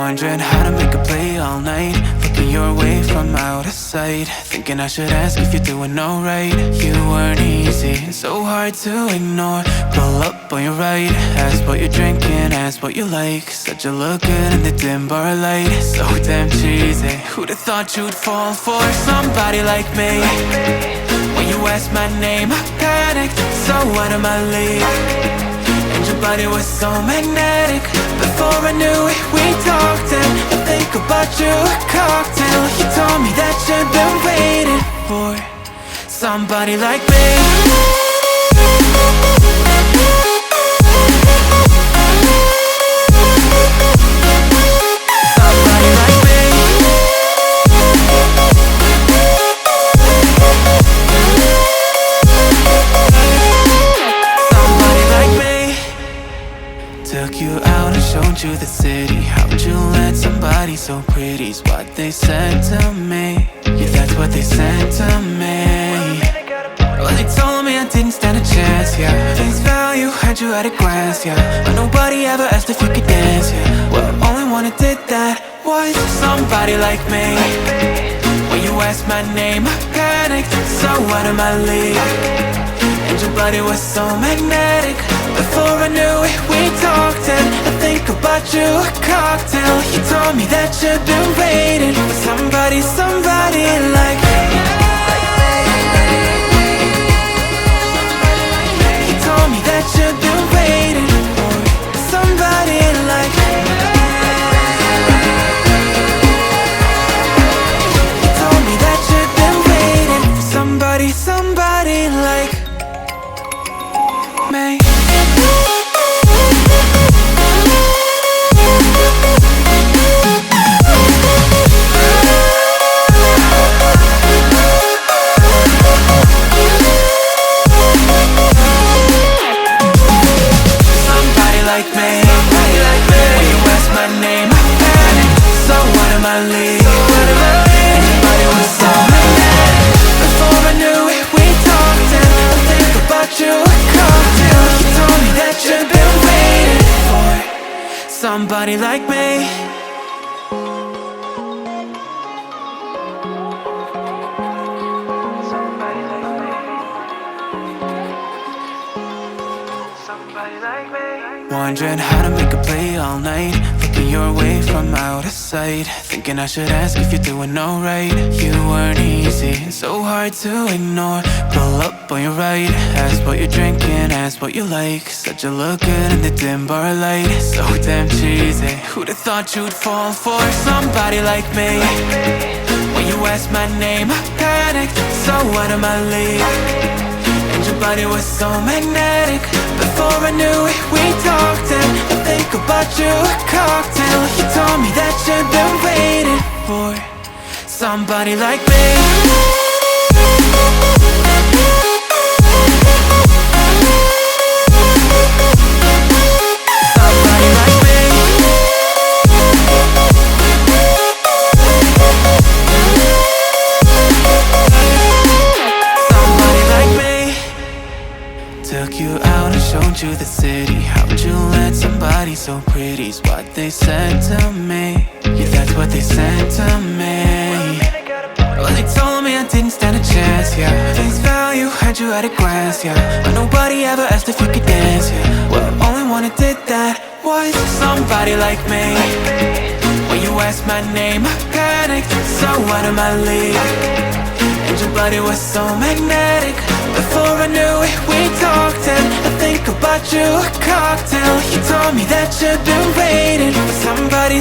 Wondering how to make a play all night, looking your way from out of sight, thinking I should ask if you're doing alright. You weren't easy, so hard to ignore. Pull up on your right, ask what you're drinking, ask what you like. Said you look good in the dim bar light, so damn cheesy. Who'd have thought you'd fall for somebody like me? When you asked my name, I panicked, so out of my league. And your body was so magnetic. Before I knew it, we talked, and I think about you a cocktail. You told me that you've been waiting for somebody like me. Took you out and showed you the city. How'd you let somebody so pretty's what they said to me? Yeah, that's what they said to me. Well, they told me I didn't stand a chance, yeah. Face value, had you at a glance, yeah. But nobody ever asked if you could dance, yeah. Well, only one who did that was somebody like me. When you asked my name, I panicked, so out of my league. And your body was so magnetic. Before I knew it, we talked, and I think about you a cocktail. You told me that you've been waiting for somebody like me. You told me that you've been waiting for somebody like me. You told me that you've been waiting for somebody like me. Somebody like me. Wondering how to make a play all night, looking your way from out of sight, thinking I should ask if you're doing alright. You weren't easy, so hard to ignore. Pull up on your right, ask what you're drinking, ask what you like. Said you look good in the dim bar light, so damn cheesy. Who'd have thought you'd fall for somebody like me? When you asked my name, I panicked, so out of my league. And your body was so magnetic. Before I knew it, we talked, and I think about you a cocktail. You told me that you've been waiting for somebody like me. Took you out and showed you the city. How'd you let somebody so pretty's what they said to me? Yeah, that's what they said to me. Well, they told me I didn't stand a chance, yeah. Face value, had you at a glance, yeah. But nobody ever asked if you could dance, yeah. Well, only one who did that was somebody like me. When you asked my name, I panicked, so out of my league. And your body was so magnetic. Before I knew it, we talked, and I think about you a cocktail. You told me that you've been waiting for somebody